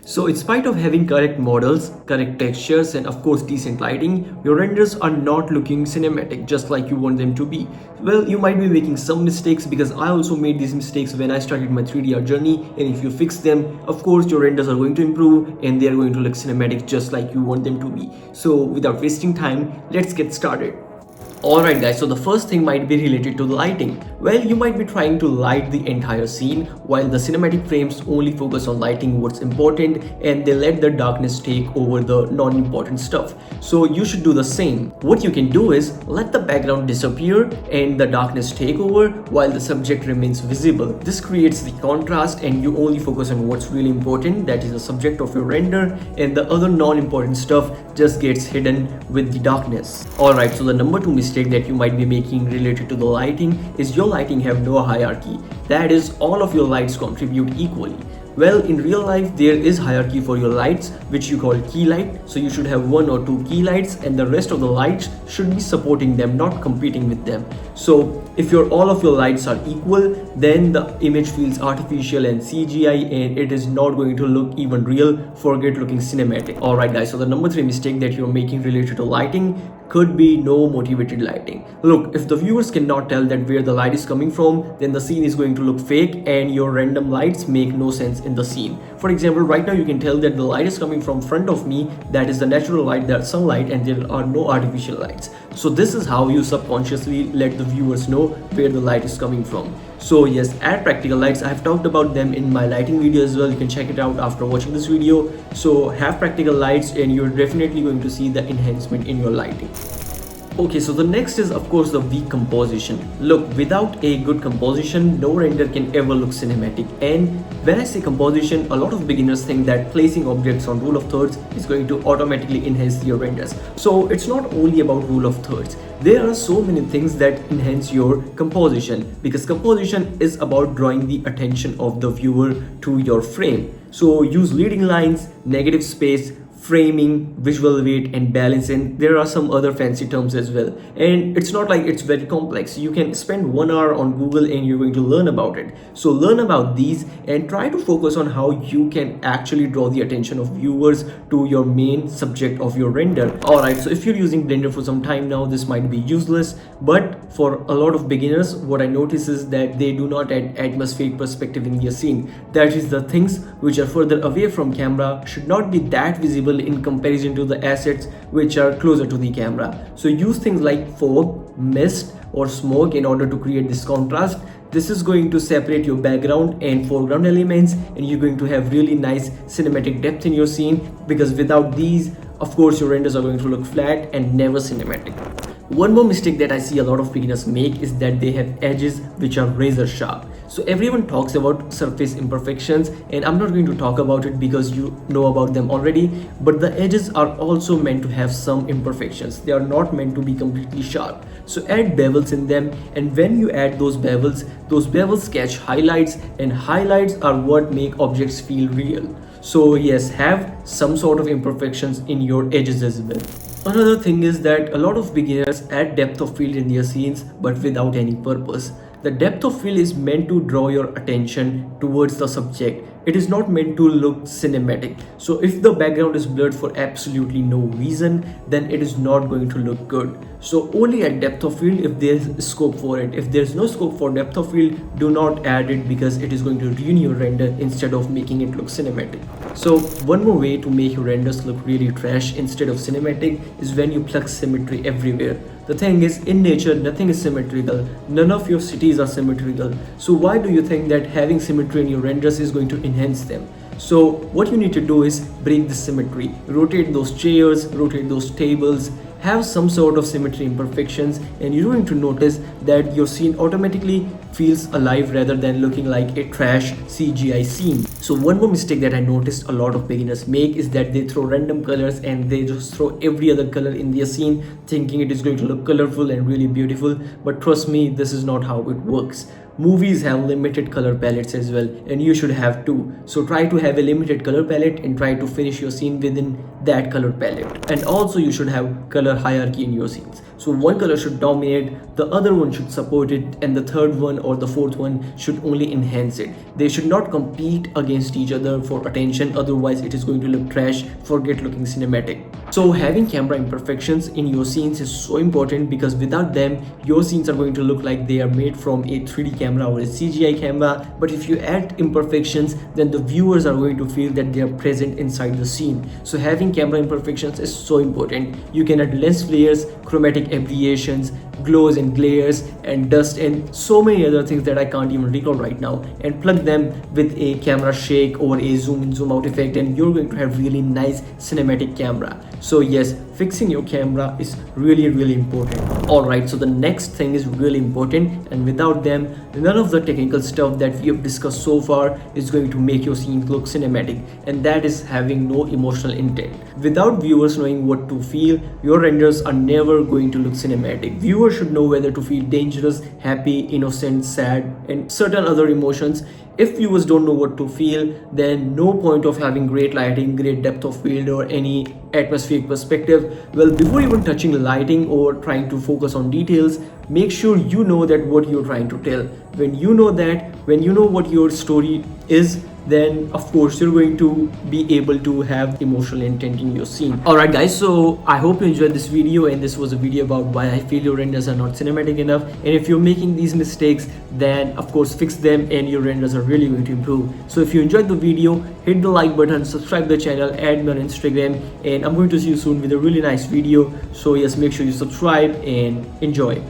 So in spite of having correct models, correct textures, and of course decent lighting, your renders are not looking cinematic just like you want them to be. Well, you might be making some mistakes because I also made these mistakes when I started my 3D art journey, and if you fix them, of course your renders are going to improve and they are going to look cinematic just like you want them to be. So without wasting time, let's get started. Alright guys, so the first thing might be related to the lighting. Well, you might be trying to light the entire scene while the cinematic frames only focus on lighting what's important and they let the darkness take over the non-important stuff. So you should do the same. What you can do is let the background disappear and the darkness take over while the subject remains visible. This creates the contrast and you only focus on what's really important, that is the subject of your render, and the other non-important stuff just gets hidden with the darkness. Alright, so the number 2 mistake that you might be making related to the lighting is your lighting have no hierarchy. That is, all of your lights contribute equally. Well, in real life there is hierarchy for your lights, which you call key light. So you should have 1 or 2 key lights and the rest of the lights should be supporting them, not competing with them. So if all of your lights are equal, then the image feels artificial and CGI and it is not going to look even real. Forget looking cinematic. Alright guys, so the number 3 mistake that you're making related to lighting could be no motivated lighting. Look, if the viewers cannot tell that where the light is coming from, then the scene is going to look fake and your random lights make no sense in the scene. For example, right now you can tell that the light is coming from front of me, that is the natural light, that's sunlight, and there are no artificial lights. So this is how you subconsciously let the viewers know where the light is coming from. So yes, add practical lights. I have talked about them in my lighting video as well. You can check it out after watching this video. So have practical lights and you're definitely going to see the enhancement in your lighting. Okay, so the next is of course the weak composition. Look, without a good composition, no render can ever look cinematic. And when I say composition, a lot of beginners think that placing objects on rule of thirds is going to automatically enhance your renders. So it's not only about rule of thirds. There are so many things that enhance your composition, because composition is about drawing the attention of the viewer to your frame. So use leading lines, negative space, framing, visual weight, and balancing. There are some other fancy terms as well, and it's not like it's very complex. You can spend 1 hour on Google and you're going to learn about it. So learn about these and try to focus on how you can actually draw the attention of viewers to your main subject of your render. Alright, so if you're using Blender for some time now, this might be useless, but for a lot of beginners, what I notice is that they do not add atmospheric perspective in their scene. That is, the things which are further away from camera should not be that visible in comparison to the assets which are closer to the camera. So use things like fog, mist, or smoke in order to create this contrast. This is going to separate your background and foreground elements, and you're going to have really nice cinematic depth in your scene, because without these, of course, your renders are going to look flat and never cinematic. One more mistake that I see a lot of beginners make is that they have edges which are razor sharp. So everyone talks about surface imperfections, and I'm not going to talk about it because you know about them already, but the edges are also meant to have some imperfections. They are not meant to be completely sharp. So add bevels in them, and when you add those bevels catch highlights, and highlights are what make objects feel real. So yes, have some sort of imperfections in your edges as well. Another thing is that a lot of beginners add depth of field in their scenes but without any purpose. The depth of field is meant to draw your attention towards the subject. It is not meant to look cinematic. So if the background is blurred for absolutely no reason, then it is not going to look good. So only add depth of field if there is scope for it. If there is no scope for depth of field, do not add it, because it is going to ruin your render instead of making it look cinematic. So one more way to make your renders look really trash instead of cinematic is when you plug symmetry everywhere. The thing is, in nature, nothing is symmetrical. None of your cities are symmetrical. So why do you think that having symmetry in your renders is going to enhance them? So what you need to do is break the symmetry. Rotate those chairs, rotate those tables, have some sort of symmetry imperfections, and you're going to notice that your scene automatically feels alive rather than looking like a trash CGI scene. So one more mistake that I noticed a lot of beginners make is that they throw random colors and they just throw every other color in their scene thinking it is going to look colorful and really beautiful, but trust me, this is not how it works. Movies have limited color palettes as well, and you should have too. So try to have a limited color palette and try to finish your scene within that color palette. And also you should have color hierarchy in your scenes. So one color should dominate, the other one should support it, and the third one or the fourth one should only enhance it. They should not compete against each other for attention, otherwise it is going to look trash, forget looking cinematic. So having camera imperfections in your scenes is so important, because without them your scenes are going to look like they are made from a 3D camera or a CGI camera. But if you add imperfections, then the viewers are going to feel that they are present inside the scene. So having camera imperfections is so important. You can add lens flares, chromatic aberrations, glows and glares and dust and so many other things that I can't even recall right now, and plug them with a camera shake or a zoom in zoom out effect, and you're going to have really nice cinematic camera. So yes, fixing your camera is really important. Alright, so the next thing is really important, and without them none of the technical stuff that we have discussed so far is going to make your scene look cinematic, and that is having no emotional intent. Without viewers knowing what to feel, your renders are never going to look cinematic. Viewers should know whether to feel dangerous, happy, innocent, sad, and certain other emotions. If viewers don't know what to feel, then no point of having great lighting, great depth of field, or any atmospheric perspective. Well, before even touching lighting or trying to focus on details, make sure you know that what you're trying to tell. When you know that, when you know what your story is, then of course you're going to be able to have emotional intent in your scene. Alright guys, so I hope you enjoyed this video, and this was a video about why I feel your renders are not cinematic enough. And if you're making these mistakes, then of course fix them and your renders are really going to improve. So if you enjoyed the video, hit the like button, subscribe the channel, add me on Instagram, and I'm going to see you soon with a really nice video. So yes, make sure you subscribe and enjoy.